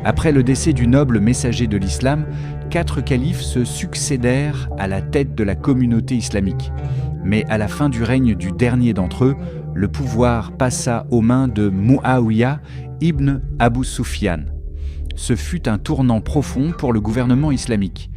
Après le décès du noble messager de l'islam, 4 califes se succédèrent à la tête de la communauté islamique. Mais à la fin du règne du dernier d'entre eux, le pouvoir passa aux mains de Muawiyah ibn Abu Sufyan. Ce fut un tournant profond pour le gouvernement islamique.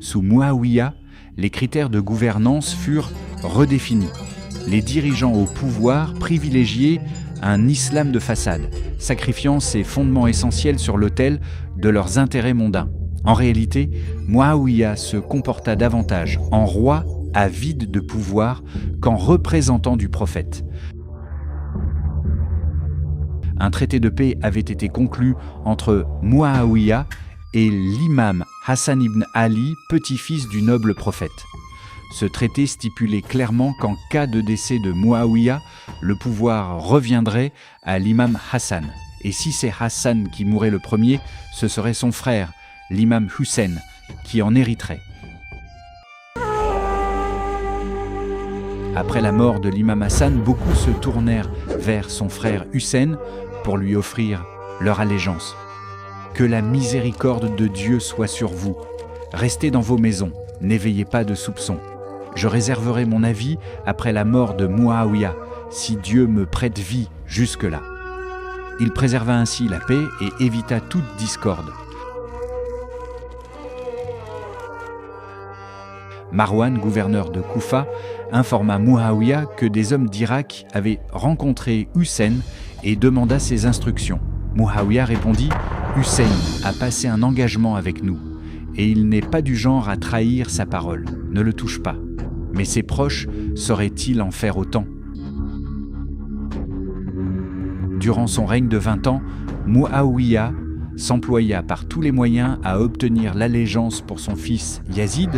Sous Muawiyah, les critères de gouvernance furent redéfinis. Les dirigeants au pouvoir privilégiaient un islam de façade, sacrifiant ses fondements essentiels sur l'autel de leurs intérêts mondains. En réalité, Muawiyah se comporta davantage en roi avide de pouvoir qu'en représentant du prophète. Un traité de paix avait été conclu entre Muawiyah et l'imam Hassan ibn Ali, petit-fils du noble prophète. Ce traité stipulait clairement qu'en cas de décès de Muawiyah, le pouvoir reviendrait à l'imam Hassan. Et si c'est Hassan qui mourrait le premier, ce serait son frère, l'imam Hussein, qui en hériterait. Après la mort de l'imam Hassan, beaucoup se tournèrent vers son frère Hussein pour lui offrir leur allégeance. Que la miséricorde de Dieu soit sur vous. Restez dans vos maisons, n'éveillez pas de soupçons. Je réserverai mon avis après la mort de Muawiyah, si Dieu me prête vie jusque-là. Il préserva ainsi la paix et évita toute discorde. Marwan, gouverneur de Koufa, informa Muawiyah que des hommes d'Irak avaient rencontré Hussein et demanda ses instructions. Muawiyah répondit « Hussein a passé un engagement avec nous et il n'est pas du genre à trahir sa parole. Ne le touche pas. Mais ses proches sauraient-ils en faire autant ?» Durant son règne de 20 ans, Muawiyah s'employa par tous les moyens à obtenir l'allégeance pour son fils Yazid,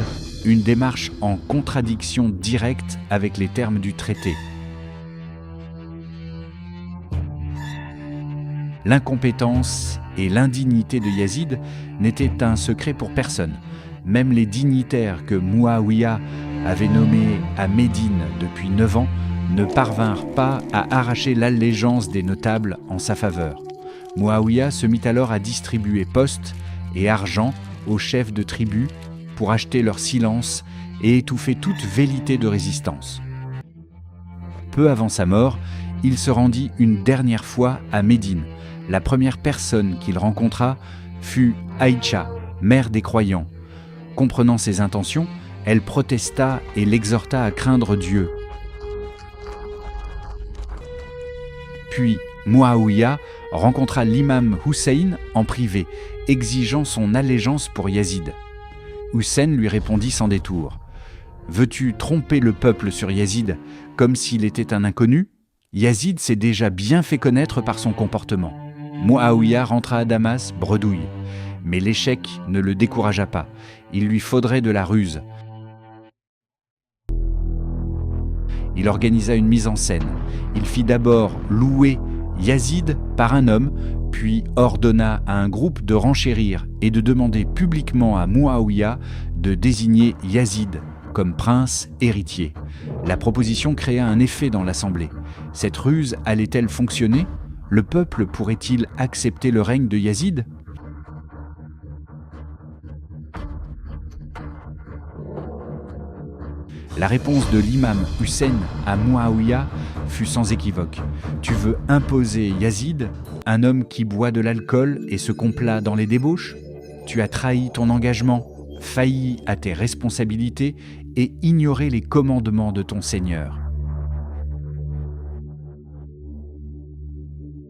une démarche en contradiction directe avec les termes du traité. L'incompétence et l'indignité de Yazid n'étaient un secret pour personne. Même les dignitaires que Muawiyah avait nommés à Médine depuis 9 ans ne parvinrent pas à arracher l'allégeance des notables en sa faveur. Muawiyah se mit alors à distribuer postes et argent aux chefs de tribus pour acheter leur silence et étouffer toute velléité de résistance. Peu avant sa mort, il se rendit une dernière fois à Médine. La première personne qu'il rencontra fut Aïcha, mère des croyants. Comprenant ses intentions, elle protesta et l'exhorta à craindre Dieu. Puis Muawiyah rencontra l'imam Hussein en privé, exigeant son allégeance pour Yazid. Hussein lui répondit sans détour. « Veux-tu tromper le peuple sur Yazid comme s'il était un inconnu ? Yazid s'est déjà bien fait connaître par son comportement. » Muawiyah rentra à Damas, bredouille. Mais l'échec ne le découragea pas. Il lui faudrait de la ruse. Il organisa une mise en scène. Il fit d'abord louer Yazid par un homme, puis ordonna à un groupe de renchérir et de demander publiquement à Muawiyah de désigner Yazid comme prince héritier. La proposition créa un effet dans l'assemblée. Cette ruse allait-elle fonctionner ? Le peuple pourrait-il accepter le règne de Yazid ? La réponse de l'imam Hussein à Muawiyah fut sans équivoque. « Tu veux imposer Yazid, un homme qui boit de l'alcool et se complaît dans les débauches ? Tu as trahi ton engagement, failli à tes responsabilités et ignoré les commandements de ton Seigneur. »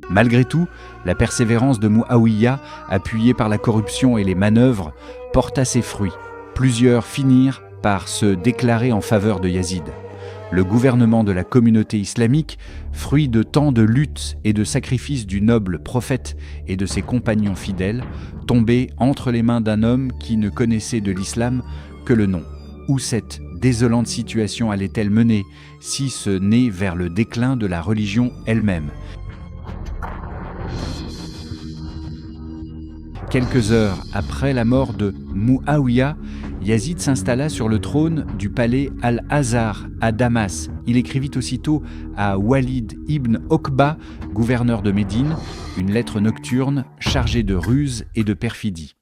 Malgré tout, la persévérance de Muawiyah, appuyée par la corruption et les manœuvres, porta ses fruits. Plusieurs finirent par se déclarer en faveur de Yazid. Le gouvernement de la communauté islamique, fruit de tant de luttes et de sacrifices du noble prophète et de ses compagnons fidèles, tombait entre les mains d'un homme qui ne connaissait de l'islam que le nom. Où cette désolante situation allait-elle mener, si ce n'est vers le déclin de la religion elle-même ? Quelques heures après la mort de Muawiyah, Yazid s'installa sur le trône du palais Al-Azhar à Damas. Il écrivit aussitôt à Walid ibn Oqba, gouverneur de Médine, une lettre nocturne chargée de ruses et de perfidie.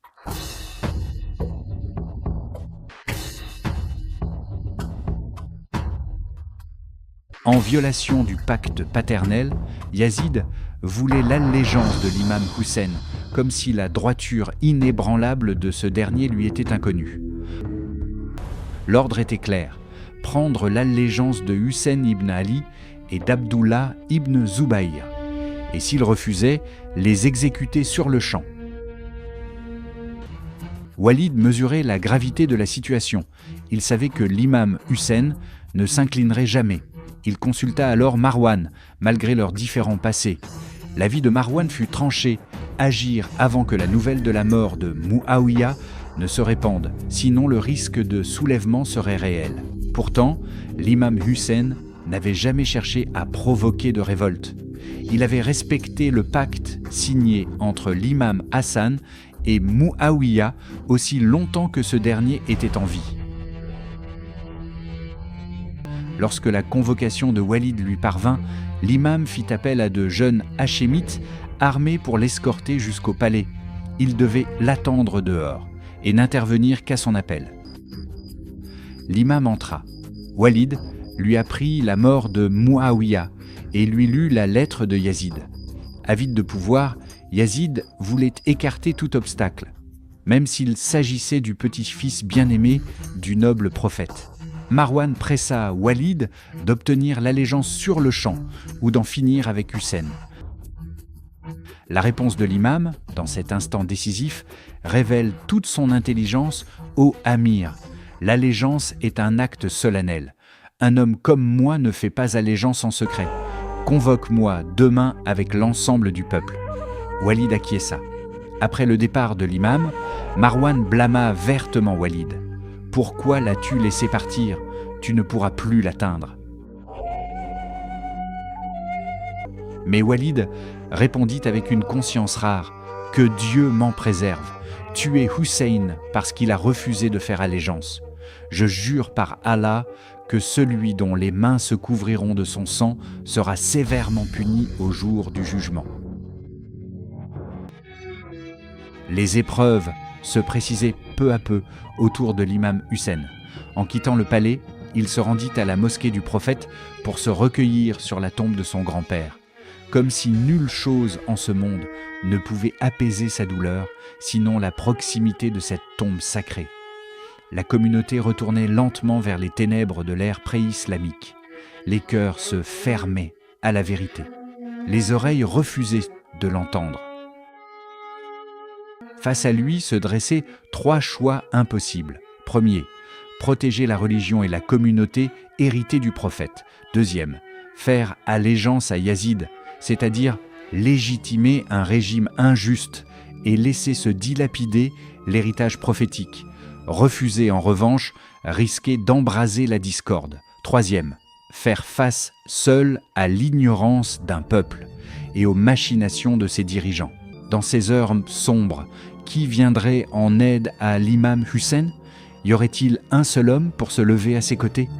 En violation du pacte paternel, Yazid voulait l'allégeance de l'imam Hussein, comme si la droiture inébranlable de ce dernier lui était inconnue. L'ordre était clair, prendre l'allégeance de Hussein ibn Ali et d'Abdullah ibn Zubayr, et s'ils refusaient, les exécuter sur le champ. Walid mesurait la gravité de la situation. Il savait que l'imam Hussein ne s'inclinerait jamais. Il consulta alors Marwan, malgré leurs différents passés. L'avis de Marwan fut tranché, agir avant que la nouvelle de la mort de Muawiyah ne se répande, sinon le risque de soulèvement serait réel. Pourtant, l'imam Hussein n'avait jamais cherché à provoquer de révolte. Il avait respecté le pacte signé entre l'imam Hassan et Muawiyah aussi longtemps que ce dernier était en vie. Lorsque la convocation de Walid lui parvint, l'imam fit appel à de jeunes hachémites armés pour l'escorter jusqu'au palais. Il devait l'attendre dehors et n'intervenir qu'à son appel. L'imam entra. Walid lui apprit la mort de Muawiyah et lui lut la lettre de Yazid. Avide de pouvoir, Yazid voulait écarter tout obstacle, même s'il s'agissait du petit-fils bien-aimé du noble prophète. Marwan pressa Walid d'obtenir l'allégeance sur le champ ou d'en finir avec Hussein. La réponse de l'imam, dans cet instant décisif, révèle toute son intelligence au Amir. L'allégeance est un acte solennel. Un homme comme moi ne fait pas allégeance en secret. Convoque-moi demain avec l'ensemble du peuple. Walid acquiesça. Après le départ de l'imam, Marwan blâma vertement Walid. Pourquoi l'as-tu laissé partir? Tu ne pourras plus l'atteindre. Mais Walid répondit avec une conscience rare, « Que Dieu m'en préserve. Tuer Hussein parce qu'il a refusé de faire allégeance. Je jure par Allah que celui dont les mains se couvriront de son sang sera sévèrement puni au jour du jugement. » Les épreuves se précisaient peu à peu autour de l'imam Hussein. En quittant le palais, il se rendit à la mosquée du prophète pour se recueillir sur la tombe de son grand-père. Comme si nulle chose en ce monde ne pouvait apaiser sa douleur, sinon la proximité de cette tombe sacrée. La communauté retournait lentement vers les ténèbres de l'ère pré-islamique. Les cœurs se fermaient à la vérité. Les oreilles refusaient de l'entendre. Face à lui se dressaient 3 choix impossibles. Premier, protéger la religion et la communauté héritée du prophète. Deuxième, faire allégeance à Yazid, c'est-à-dire légitimer un régime injuste et laisser se dilapider l'héritage prophétique. Refuser en revanche risquer d'embraser la discorde. Troisième, faire face seul à l'ignorance d'un peuple et aux machinations de ses dirigeants. Dans ces heures sombres, qui viendrait en aide à l'imam Hussein? Y aurait-il un seul homme pour se lever à ses côtés?